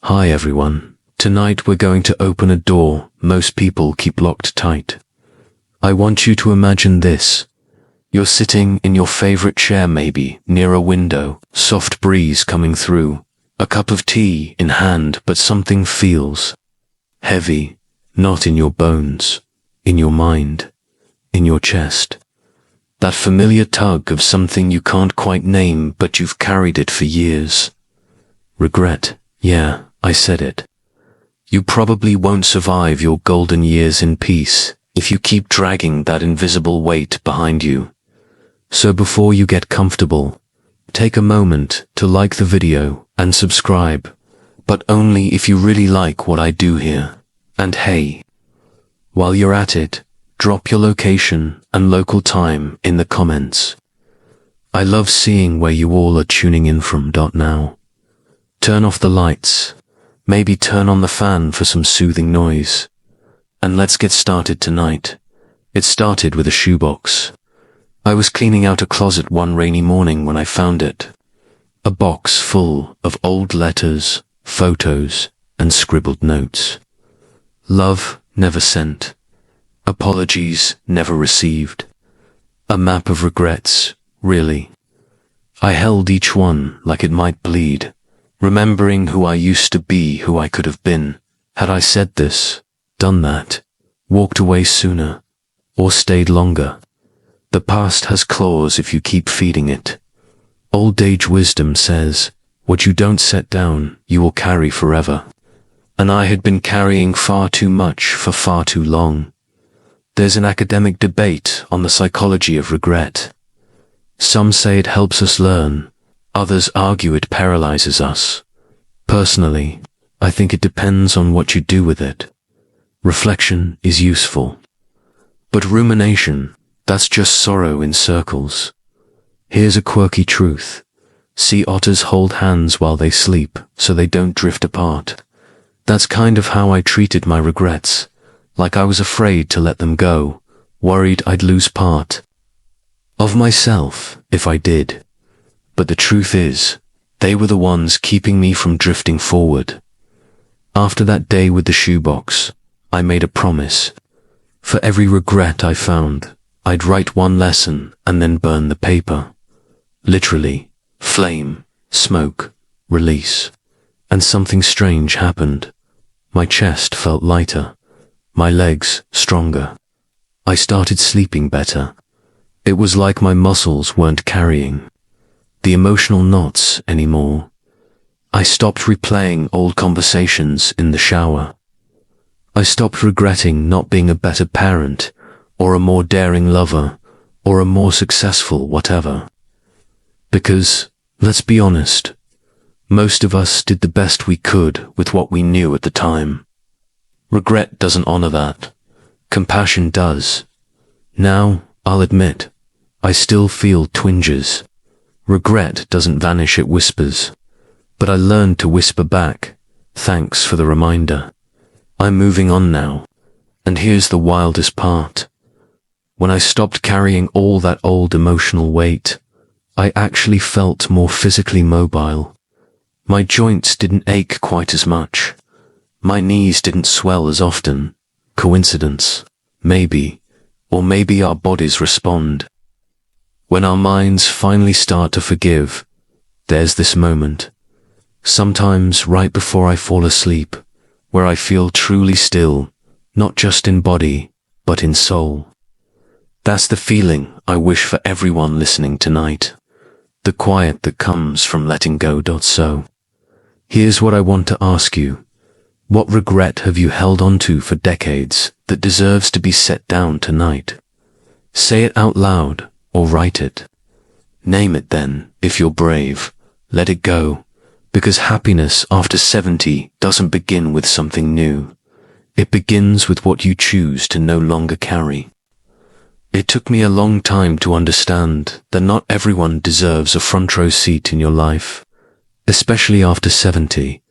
Hi everyone. Tonight we're going to open a door most people keep locked tight. I want you to imagine this. You're sitting in your favorite chair maybe, near a window, soft breeze coming through, a cup of tea in hand, but something feels heavy, not in your bones, in your mind, in your chest. That familiar tug of something you can't quite name, but you've carried it for years. Regret. Yeah, I said it. You probably won't survive your golden years in peace if you keep dragging that invisible weight behind you. So before you get comfortable, take a moment to like the video and subscribe, but only if you really like what I do here. And hey, while you're at it, drop your location and local time in the comments. I love seeing where you all are tuning in from. Now. Turn off the lights, maybe turn on the fan for some soothing noise. And let's get started tonight. It started with a shoebox. I was cleaning out a closet one rainy morning when I found it. A box full of old letters, photos, and scribbled notes. Love never sent. Apologies never received. A map of regrets, really. I held each one like it might bleed, remembering who I used to be, who I could have been. Had I said this, done that, walked away sooner, or stayed longer. The past has claws if you keep feeding it. Old age wisdom says, what you don't set down, you will carry forever. And I had been carrying far too much for far too long. There's an academic debate on the psychology of regret. Some say it helps us learn, others argue it paralyzes us. Personally, I think it depends on what you do with it. Reflection is useful. But rumination, that's just sorrow in circles. Here's a quirky truth. Sea otters hold hands while they sleep, so they don't drift apart. That's kind of how I treated my regrets, like I was afraid to let them go, worried I'd lose part of myself if I did. But the truth is, they were the ones keeping me from drifting forward. After that day with the shoebox, I made a promise. For every regret I found, I'd write one lesson and then burn the paper. Literally, flame, smoke, release. And something strange happened. My chest felt lighter, my legs stronger. I started sleeping better. It was like my muscles weren't carrying the emotional knots anymore. I stopped replaying old conversations in the shower. I stopped regretting not being a better parent, or a more daring lover, or a more successful whatever. Because, let's be honest, most of us did the best we could with what we knew at the time. Regret doesn't honor that. Compassion does. Now, I'll admit, I still feel twinges. Regret doesn't vanish, it whispers. But I learned to whisper back, thanks for the reminder. I'm moving on now. And here's the wildest part. When I stopped carrying all that old emotional weight, I actually felt more physically mobile. My joints didn't ache quite as much. My knees didn't swell as often. Coincidence? Maybe. Or maybe our bodies respond. When our minds finally start to forgive, there's this moment, sometimes right before I fall asleep, where I feel truly still, not just in body, but in soul. That's the feeling I wish for everyone listening tonight. The quiet that comes from letting go. So, here's what I want to ask you. What regret have you held onto for decades that deserves to be set down tonight? Say it out loud. Or write it. Name it then, if you're brave. Let it go. Because happiness after 70 doesn't begin with something new. It begins with what you choose to no longer carry. It took me a long time to understand that not everyone deserves a front row seat in your life. Especially after 70.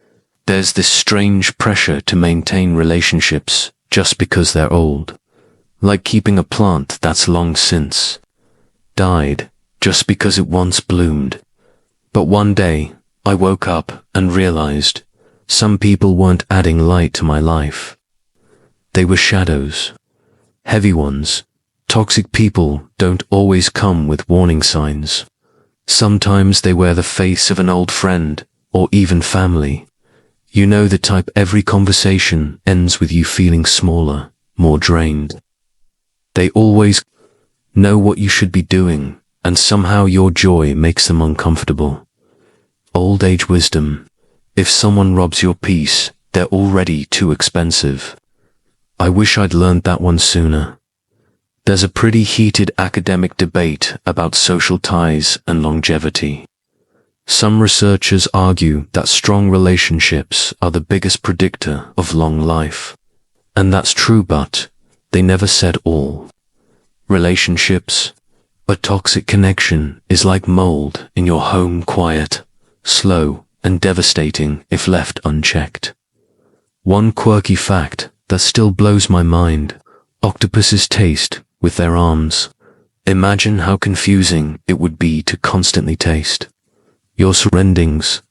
There's this strange pressure to maintain relationships just because they're old. Like keeping a plant that's long since died just because it once bloomed. But one day, I woke up and realized Some people weren't adding light to my life. They were shadows. Heavy ones. Toxic people don't always come with warning signs. Sometimes they wear the face of an old friend, or even family. You know the type. Every conversation ends with you feeling smaller, more drained. They always know what you should be doing, and somehow your joy makes them uncomfortable. Old age wisdom. If someone robs your peace, they're already too expensive. I wish I'd learned that one sooner. There's a pretty heated academic debate about social ties and longevity. Some researchers argue that strong relationships are the biggest predictor of long life. And that's true, but they never said all. Relationships, a toxic connection is like mold in your home, quiet, slow, and devastating if left unchecked. One quirky fact that still blows my mind: octopuses taste with their arms. Imagine how confusing it would be to constantly taste your surroundings.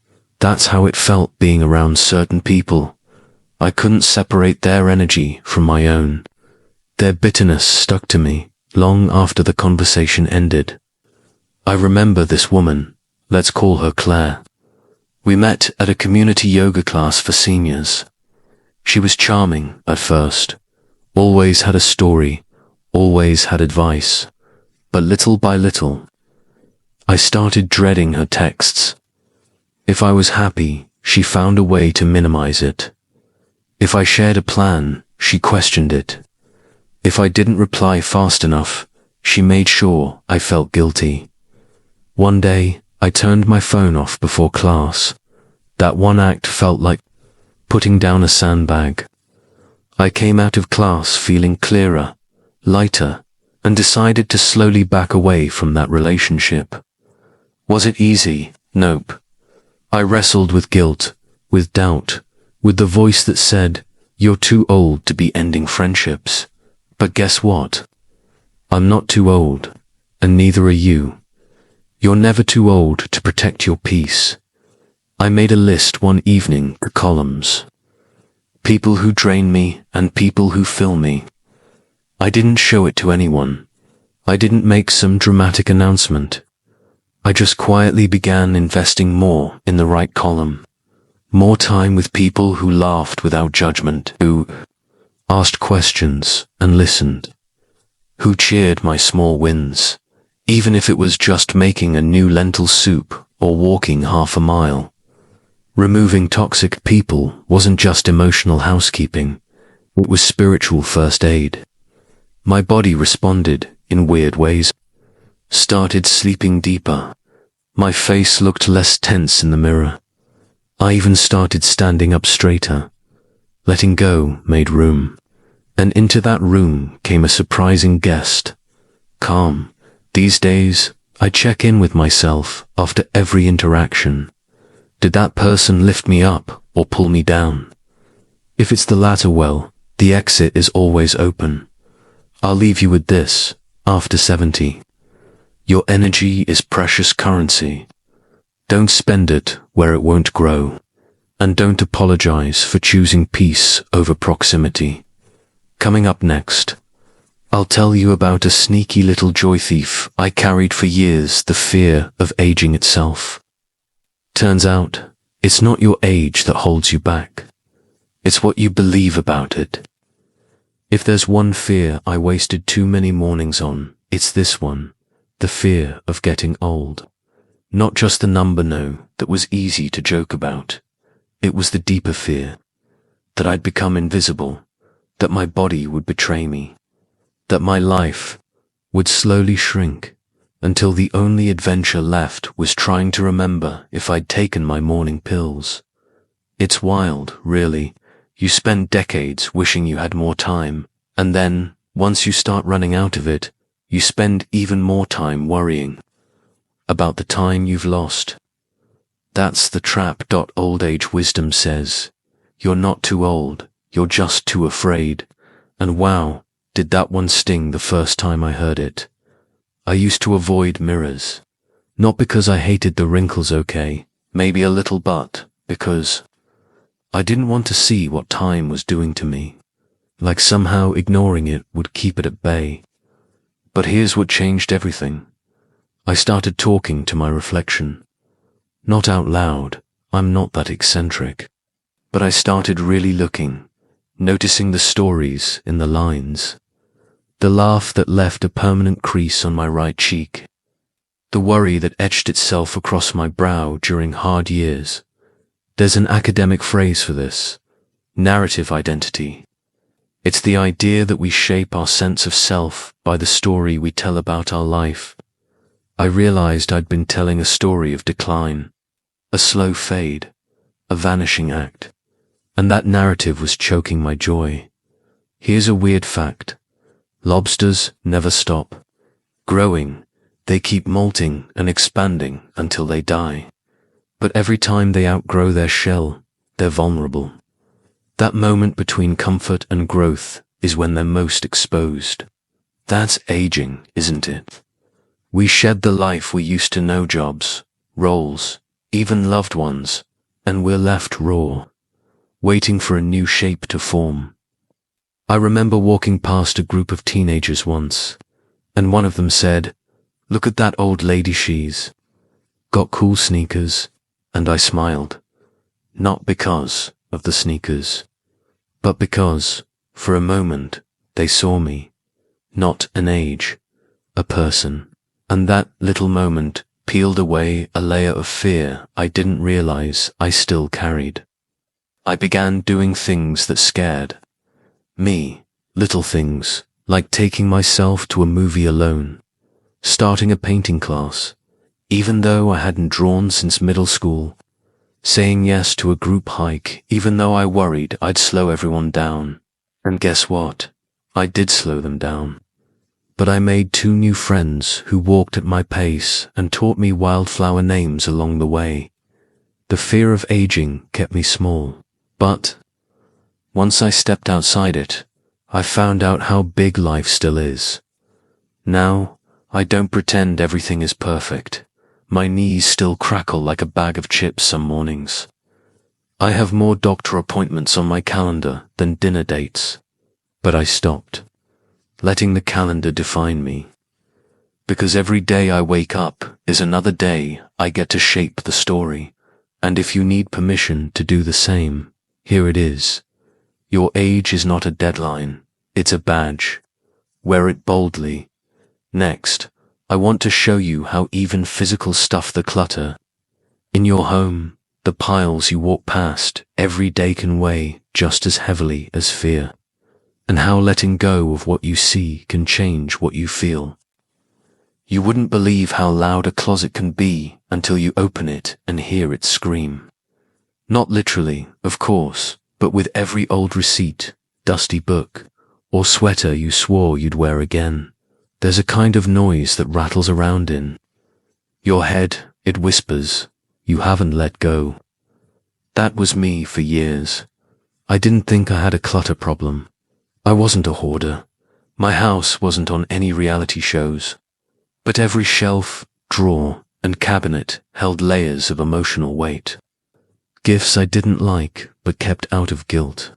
That's how it felt being around certain people. I couldn't separate their energy from my own. Their bitterness stuck to me long after the conversation ended. I remember this woman, let's call her Claire. We met at a community yoga class for seniors. She was charming at first, always had a story, always had advice, but little by little, I started dreading her texts. If I was happy, she found a way to minimize it. If I shared a plan, she questioned it. If I didn't reply fast enough, she made sure I felt guilty. One day, I turned my phone off before class. That one act felt like putting down a sandbag. I came out of class feeling clearer, lighter, and decided to slowly back away from that relationship. Was it easy? Nope. I wrestled with guilt, with doubt, with the voice that said, "You're too old to be ending friendships." But guess what? I'm not too old, and neither are you. You're never too old to protect your peace. I made a list one evening, columns. People who drain me and people who fill me. I didn't show it to anyone. I didn't make some dramatic announcement. I just quietly began investing more in the right column. More time with people who laughed without judgment, who asked questions and listened, who cheered my small wins, even if it was just making a new lentil soup or walking half a mile. Removing toxic people wasn't just emotional housekeeping, it was spiritual first aid. My body responded in weird ways. Started sleeping deeper. My face looked less tense in the mirror. I even started standing up straighter. Letting go made room. And into that room came a surprising guest. Calm. These days, I check in with myself after every interaction. Did that person lift me up or pull me down? If it's the latter, well, the exit is always open. I'll leave you with this. After 70, your energy is precious currency. Don't spend it where it won't grow. And don't apologize for choosing peace over proximity. Coming up next, I'll tell you about a sneaky little joy thief I carried for years, the fear of aging itself. Turns out, it's not your age that holds you back. It's what you believe about it. If there's one fear I wasted too many mornings on, it's this one, the fear of getting old. Not just the number, no, that was easy to joke about. It was the deeper fear, that I'd become invisible, that my body would betray me, that my life would slowly shrink until the only adventure left was trying to remember if I'd taken my morning pills. It's wild, really. You spend decades wishing you had more time, and then, once you start running out of it, you spend even more time worrying about the time you've lost. That's the trap. Old age wisdom says, you're not too old, you're just too afraid. And wow, did that one sting the first time I heard it. I used to avoid mirrors. Not because I hated the wrinkles, okay, maybe a little, but because I didn't want to see what time was doing to me, like somehow ignoring it would keep it at bay. But here's what changed everything. I started talking to my reflection. Not out loud, I'm not that eccentric. But I started really looking, noticing the stories in the lines. The laugh that left a permanent crease on my right cheek. The worry that etched itself across my brow during hard years. There's an academic phrase for this: narrative identity. It's the idea that we shape our sense of self by the story we tell about our life. I realized I'd been telling a story of decline, a slow fade, a vanishing act, and that narrative was choking my joy. Here's a weird fact. Lobsters never stop growing. They keep molting and expanding until they die. But every time they outgrow their shell, they're vulnerable. That moment between comfort and growth is when they're most exposed. That's aging, isn't it? We shed the life we used to know, jobs, roles, even loved ones, and we're left raw, waiting for a new shape to form. I remember walking past a group of teenagers once, and one of them said, "Look at that old lady, she's got cool sneakers," and I smiled. Not because of the sneakers, but because, for a moment, they saw me. Not an age, a person. And that little moment peeled away a layer of fear I didn't realize I still carried. I began doing things that scared me, little things, like taking myself to a movie alone, starting a painting class, even though I hadn't drawn since middle school, saying yes to a group hike, even though I worried I'd slow everyone down. And guess what? I did slow them down. But I made 2 new friends who walked at my pace and taught me wildflower names along the way. The fear of aging kept me small, but once I stepped outside it, I found out how big life still is. Now, I don't pretend everything is perfect. My knees still crackle like a bag of chips some mornings. I have more doctor appointments on my calendar than dinner dates. But I stopped, letting the calendar define me. Because every day I wake up is another day I get to shape the story. And if you need permission to do the same, here it is. Your age is not a deadline, it's a badge. Wear it boldly. Next, I want to show you how even physical stuff, the clutter in your home, the piles you walk past every day, can weigh just as heavily as fear. And how letting go of what you see can change what you feel. You wouldn't believe how loud a closet can be until you open it and hear it scream. Not literally, of course, but with every old receipt, dusty book, or sweater you swore you'd wear again. There's a kind of noise that rattles around in your head. It whispers, you haven't let go. That was me for years. I didn't think I had a clutter problem. I wasn't a hoarder. My house wasn't on any reality shows. But every shelf, drawer, and cabinet held layers of emotional weight. Gifts I didn't like but kept out of guilt.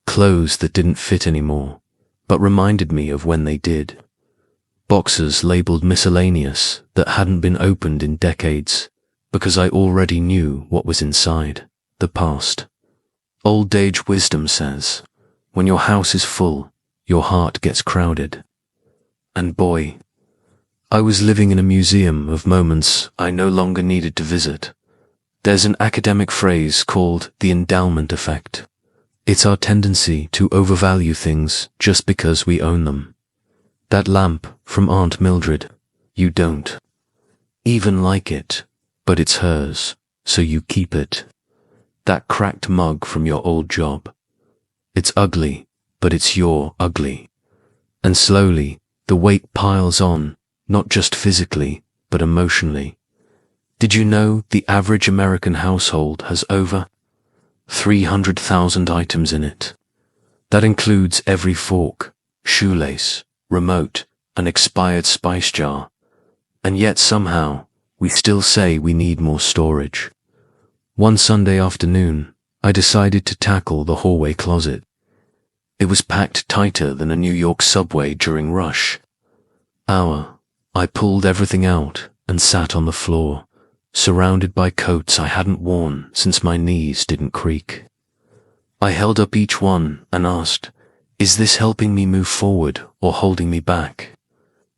Clothes that didn't fit anymore, but reminded me of when they did. Boxes labeled miscellaneous that hadn't been opened in decades, because I already knew what was inside, the past. Old age wisdom says, when your house is full, your heart gets crowded. And boy, I was living in a museum of moments I no longer needed to visit. There's an academic phrase called the endowment effect. It's our tendency to overvalue things just because we own them. That lamp from Aunt Mildred, you don't even like it, but it's hers, so you keep it. That cracked mug from your old job. It's ugly, but it's your ugly. And slowly, the weight piles on, not just physically, but emotionally. Did you know the average American household has over 300,000 items in it? That includes every fork, shoelace, remote, and expired spice jar. And yet somehow, we still say we need more storage. One Sunday afternoon, I decided to tackle the hallway closet. It was packed tighter than a New York subway during rush hour. I pulled everything out and sat on the floor, surrounded by coats I hadn't worn since my knees didn't creak. I held up each one and asked, is this helping me move forward or holding me back?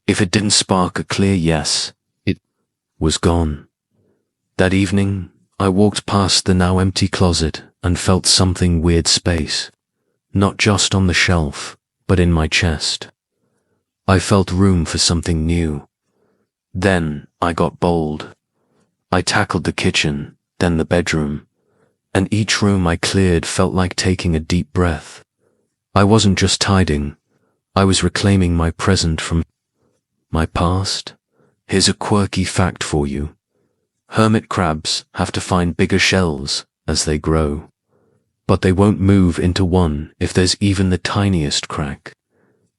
If it didn't spark a clear yes, it was gone. That evening, I walked past the now empty closet and felt something weird space, not just on the shelf, but in my chest. I felt room for something new. Then I got bold. I tackled the kitchen, then the bedroom, and each room I cleared felt like taking a deep breath. I wasn't just tidying, I was reclaiming my present from my past. Here's a quirky fact for you. Hermit crabs have to find bigger shells as they grow, but they won't move into one if there's even the tiniest crack.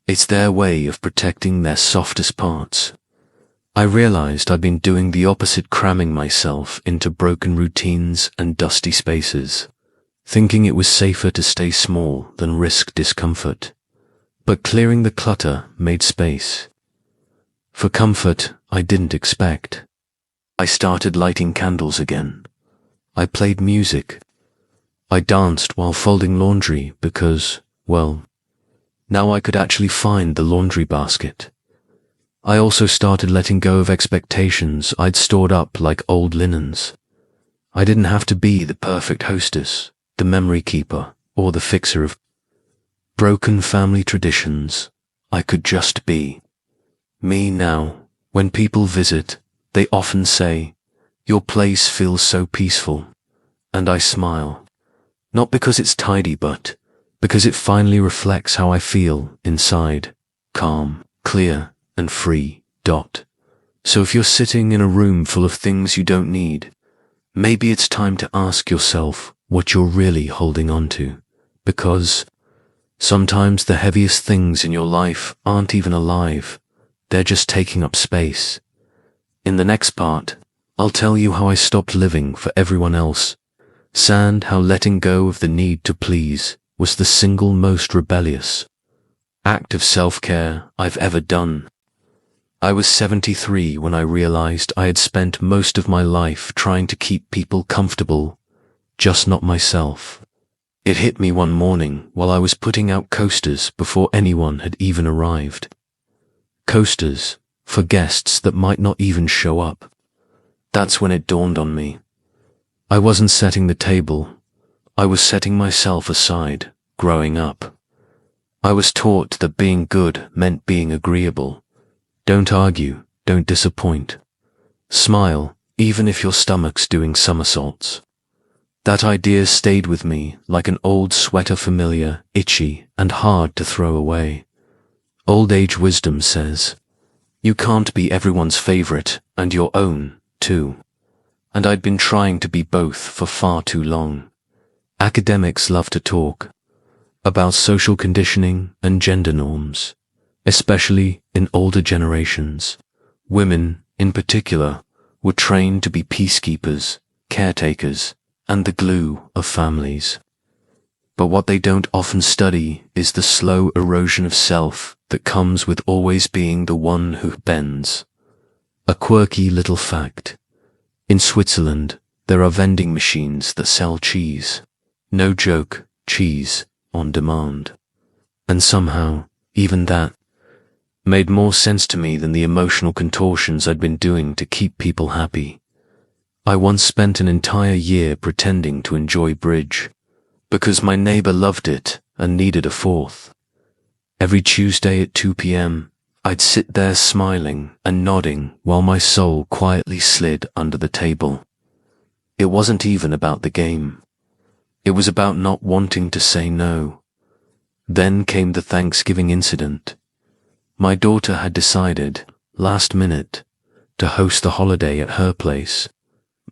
It's their way of protecting their softest parts. I realized I'd been doing the opposite, cramming myself into broken routines and dusty spaces, thinking it was safer to stay small than risk discomfort. But clearing the clutter made space for comfort I didn't expect. I started lighting candles again. I played music. I danced while folding laundry because, well, now I could actually find the laundry basket. I also started letting go of expectations I'd stored up like old linens. I didn't have to be the perfect hostess, the memory keeper, or the fixer of broken family traditions. I could just be me now. When people visit, they often say, "Your place feels so peaceful," and I smile. Not because it's tidy, but because it finally reflects how I feel inside, calm, clear, and free. So if you're sitting in a room full of things you don't need, maybe it's time to ask yourself what you're really holding on to, because sometimes the heaviest things in your life aren't even alive, they're just taking up space. In the next part, I'll tell you how I stopped living for everyone else, and how letting go of the need to please was the single most rebellious act of self-care I've ever done. I was 73 when I realized I had spent most of my life trying to keep people comfortable, just not myself. It hit me one morning while I was putting out coasters before anyone had even arrived. Coasters for guests that might not even show up. That's when it dawned on me. I wasn't setting the table. I was setting myself aside, growing up. I was taught that being good meant being agreeable. Don't argue, don't disappoint. Smile, even if your stomach's doing somersaults. That idea stayed with me like an old sweater, familiar, itchy, and hard to throw away. Old age wisdom says, you can't be everyone's favorite and your own, too. And I'd been trying to be both for far too long. Academics love to talk about social conditioning and gender norms, especially in older generations. Women, in particular, were trained to be peacekeepers, caretakers, and the glue of families. But what they don't often study is the slow erosion of self that comes with always being the one who bends. A quirky little fact. In Switzerland, there are vending machines that sell cheese. No joke, cheese on demand. And somehow, even that made more sense to me than the emotional contortions I'd been doing to keep people happy. I once spent an entire year pretending to enjoy bridge, because my neighbor loved it and needed a fourth. Every Tuesday at 2 p.m., I'd sit there smiling and nodding while my soul quietly slid under the table. It wasn't even about the game. It was about not wanting to say no. Then came the Thanksgiving incident. My daughter had decided, last minute, to host the holiday at her place.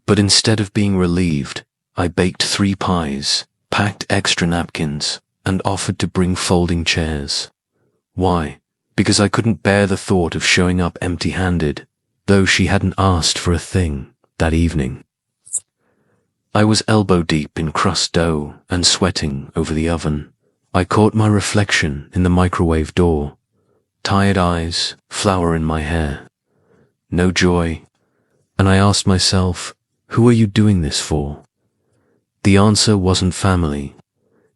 But instead of being relieved, I baked 3 pies, packed extra napkins, and offered to bring folding chairs. Why? Because I couldn't bear the thought of showing up empty-handed, though she hadn't asked for a thing that evening. I was elbow deep in crust dough and sweating over the oven. I caught my reflection in the microwave door. Tired eyes, flour in my hair. No joy. And I asked myself, who are you doing this for? The answer wasn't family.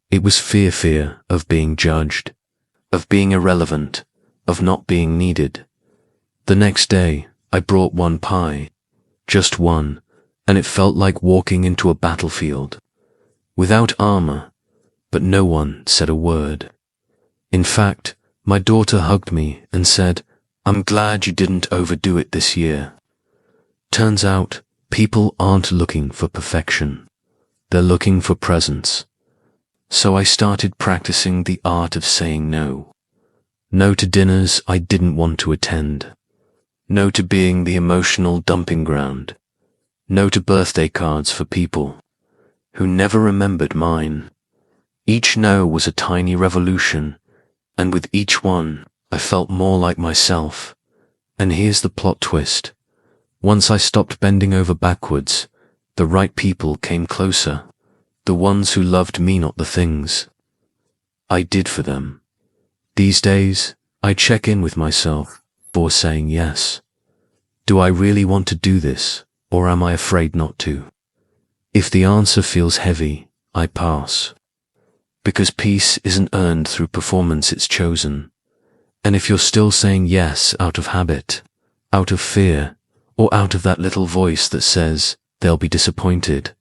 It was fear of being judged, of being irrelevant, of not being needed. The next day, I brought one pie. Just one, and it felt like walking into a battlefield. Without armor, but no one said a word. In fact, my daughter hugged me and said, "I'm glad you didn't overdo it this year." Turns out, people aren't looking for perfection. They're looking for presence. So I started practicing the art of saying no. No to dinners I didn't want to attend. No to being the emotional dumping ground. No to birthday cards for people who never remembered mine. Each no was a tiny revolution, and with each one, I felt more like myself. And here's the plot twist. Once I stopped bending over backwards, the right people came closer. The ones who loved me, not the things I did for them. These days, I check in with myself before saying yes. Do I really want to do this, or am I afraid not to? If the answer feels heavy, I pass. Because peace isn't earned through performance, it's chosen. And if you're still saying yes out of habit, out of fear, or out of that little voice that says they'll be disappointed,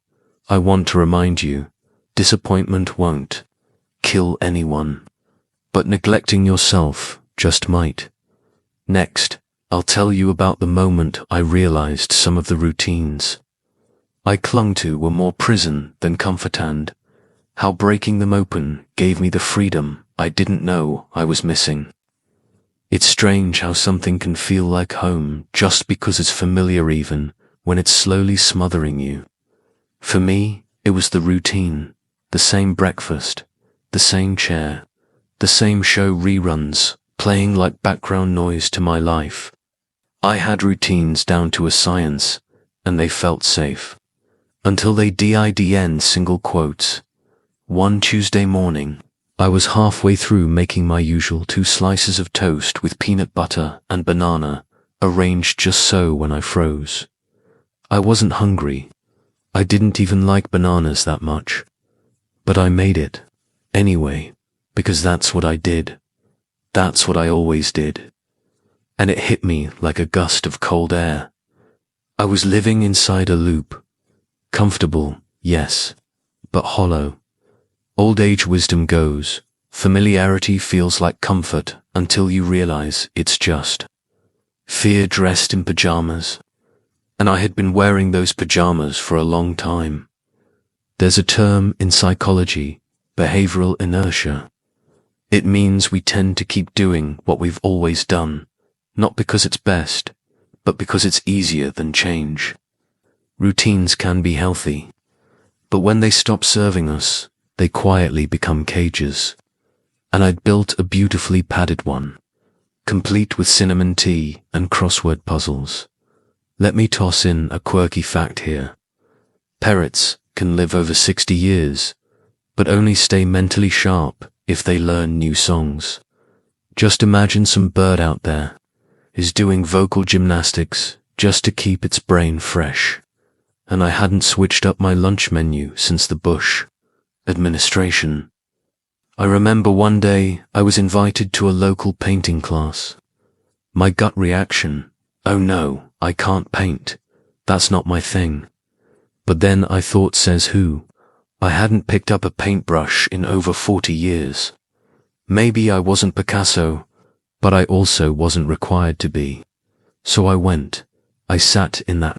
I want to remind you, disappointment won't kill anyone, but neglecting yourself just might. Next, I'll tell you about the moment I realized some of the routines I clung to were more prison than comfort, and how breaking them open gave me the freedom I didn't know I was missing. It's strange how something can feel like home just because it's familiar, even when it's slowly smothering you. For me, it was the routine, the same breakfast, the same chair, the same show reruns, playing like background noise to my life. I had routines down to a science, and they felt safe. Until they didn't. Single quotes. One Tuesday morning, I was halfway through making my usual 2 slices of toast with peanut butter and banana, arranged just so when I froze. I wasn't hungry. I didn't even like bananas that much. But I made it anyway, because that's what I did. That's what I always did. And it hit me like a gust of cold air. I was living inside a loop. Comfortable, yes, but hollow. Old age wisdom goes, familiarity feels like comfort until you realize it's just fear dressed in pajamas. And I had been wearing those pajamas for a long time. There's a term in psychology, behavioral inertia. It means we tend to keep doing what we've always done, not because it's best, but because it's easier than change. Routines can be healthy, but when they stop serving us, they quietly become cages. And I'd built a beautifully padded one, complete with cinnamon tea and crossword puzzles. Let me toss in a quirky fact here. Parrots can live over 60 years, but only stay mentally sharp if they learn new songs. Just imagine some bird out there is doing vocal gymnastics just to keep its brain fresh. And I hadn't switched up my lunch menu since the Bush administration. I remember one day I was invited to a local painting class. My gut reaction, oh no, I can't paint. That's not my thing. But then I thought, says who? I hadn't picked up a paintbrush in over 40 years. Maybe I wasn't Picasso, but I also wasn't required to be. So I went. I sat in that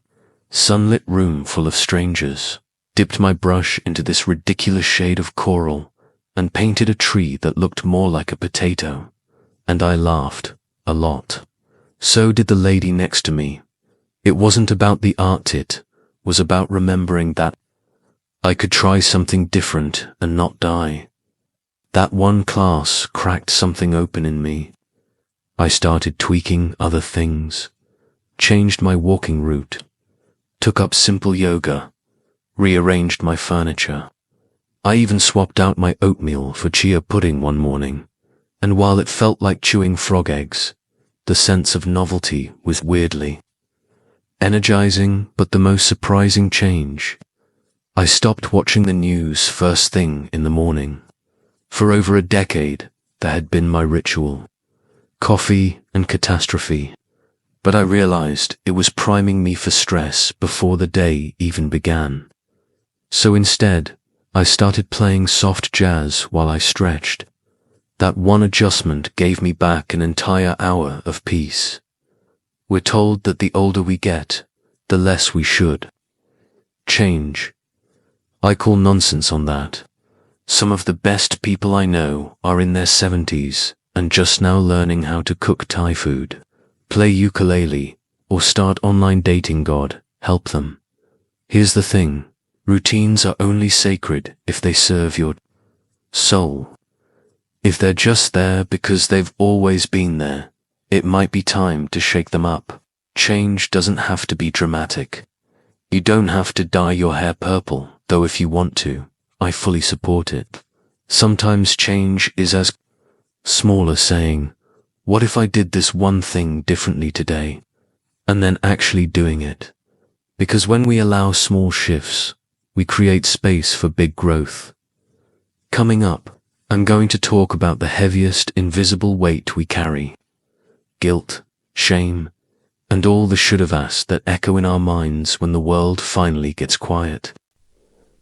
sunlit room full of strangers, dipped my brush into this ridiculous shade of coral, and painted a tree that looked more like a potato. And I laughed. A lot. So did the lady next to me. It wasn't about the art, it was about remembering that I could try something different and not die. That one class cracked something open in me. I started tweaking other things, changed my walking route, took up simple yoga, rearranged my furniture. I even swapped out my oatmeal for chia pudding one morning, and while it felt like chewing frog eggs, the sense of novelty was weirdly energizing. But the most surprising change, I stopped watching the news first thing in the morning. For over a decade, that had been my ritual. Coffee and catastrophe. But I realized it was priming me for stress before the day even began. So instead, I started playing soft jazz while I stretched. That one adjustment gave me back an entire hour of peace. We're told that the older we get, the less we should change. I call nonsense on that. Some of the best people I know are in their 70s and just now learning how to cook Thai food, play ukulele, or start online dating. God help them. Here's the thing, routines are only sacred if they serve your soul. If they're just there because they've always been there, it might be time to shake them up. Change doesn't have to be dramatic. You don't have to dye your hair purple, though if you want to, I fully support it. Sometimes change is as small as saying, what if I did this one thing differently today? And then actually doing it. Because when we allow small shifts, we create space for big growth. Coming up, I'm going to talk about the heaviest invisible weight we carry. Guilt, shame, and all the should-have-asked that echo in our minds when the world finally gets quiet.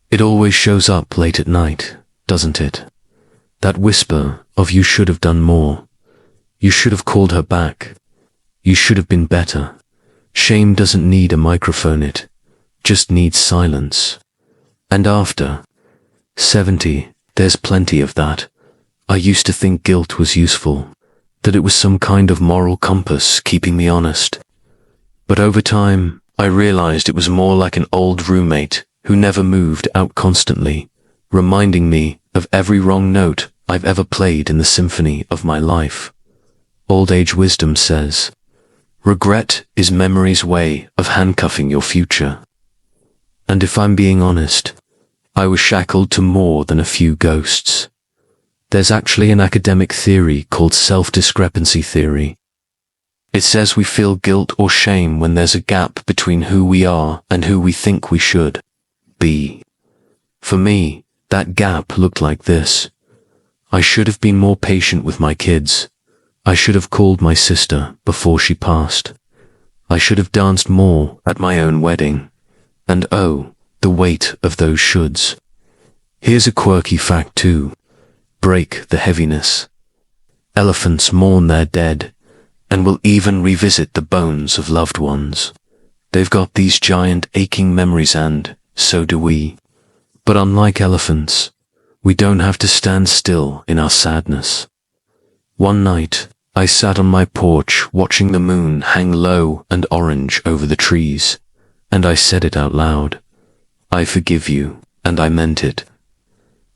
It always shows up late at night, doesn't it? That whisper of you should have done more. You should have called her back. You should have been better. Shame doesn't need a microphone, it just needs silence. And after 70, there's plenty of that. I used to think guilt was useful, that it was some kind of moral compass keeping me honest. But over time, I realized it was more like an old roommate who never moved out constantly, reminding me of every wrong note I've ever played in the symphony of my life. Old age wisdom says, regret is memory's way of handcuffing your future. And if I'm being honest, I was shackled to more than a few ghosts. There's actually an academic theory called self-discrepancy theory. It says we feel guilt or shame when there's a gap between who we are and who we think we should be. For me, that gap looked like this. I should have been more patient with my kids. I should have called my sister before she passed. I should have danced more at my own wedding. And oh, the weight of those shoulds. Here's a quirky fact too. Break the heaviness. Elephants mourn their dead, and will even revisit the bones of loved ones. They've got these giant aching memories, and so do we. But unlike elephants, we don't have to stand still in our sadness. One night, I sat on my porch watching the moon hang low and orange over the trees, and I said it out loud. I forgive you, and I meant it.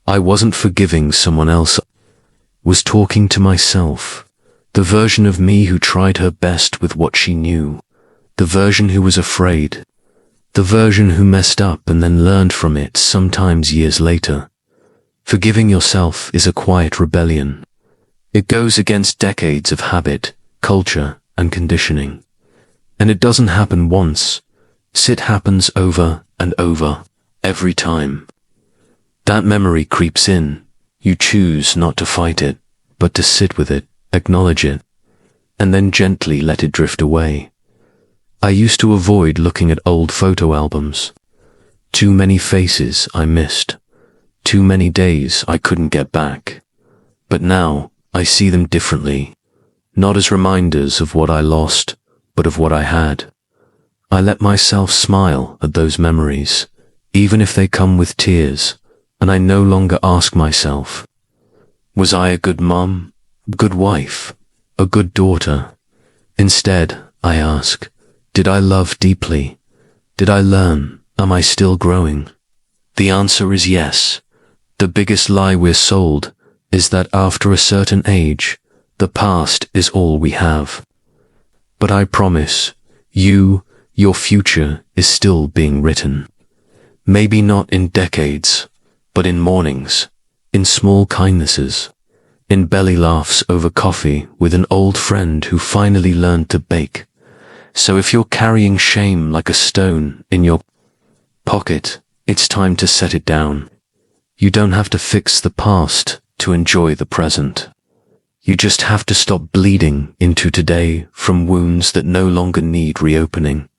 I wasn't forgiving someone else. I was talking to myself, the version of me who tried her best with what she knew, the version who was afraid, the version who messed up and then learned from it sometimes years later. Forgiving yourself is a quiet rebellion. It goes against decades of habit, culture, and conditioning. And it doesn't happen once. It happens over and over, every time. That memory creeps in. You choose not to fight it, but to sit with it, acknowledge it, and then gently let it drift away. I used to avoid looking at old photo albums. Too many faces I missed. Too many days I couldn't get back. But now I see them differently, not as reminders of what I lost, but of what I had. I let myself smile at those memories, even if they come with tears, and I no longer ask myself, was I a good mom, good wife, a good daughter? Instead, I ask, did I love deeply? Did I learn? Am I still growing? The answer is yes. The biggest lie we're sold is that after a certain age, the past is all we have. But I promise, your future is still being written. Maybe not in decades, but in mornings, in small kindnesses, in belly laughs over coffee with an old friend who finally learned to bake. So if you're carrying shame like a stone in your pocket, it's time to set it down. You don't have to fix the past to enjoy the present. You just have to stop bleeding into today from wounds that no longer need reopening.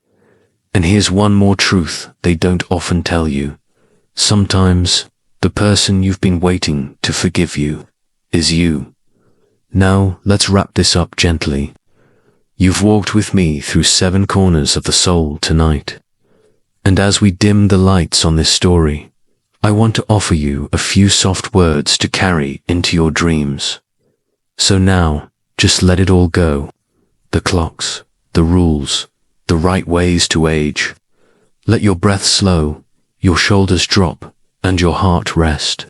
And here's one more truth they don't often tell you. Sometimes the person you've been waiting to forgive you is you. Now let's wrap this up gently. You've walked with me through 7 corners of the soul tonight. And as we dim the lights on this story, I want to offer you a few soft words to carry into your dreams. So now, just let it all go. The clocks, the rules, the right ways to age. Let your breath slow, your shoulders drop, and your heart rest.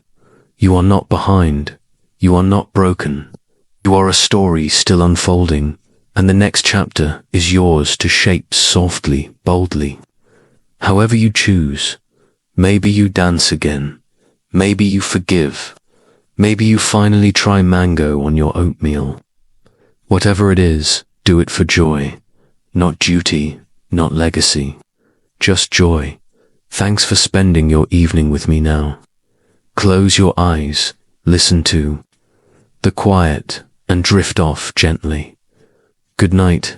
You are not behind. You are not broken. You are a story still unfolding, and the next chapter is yours to shape softly, boldly. However you choose, maybe you dance again, maybe you forgive, maybe you finally try mango on your oatmeal. Whatever it is, do it for joy, not duty, not legacy, just joy. Thanks for spending your evening with me now. Close your eyes, listen to the quiet, and drift off gently. Good night.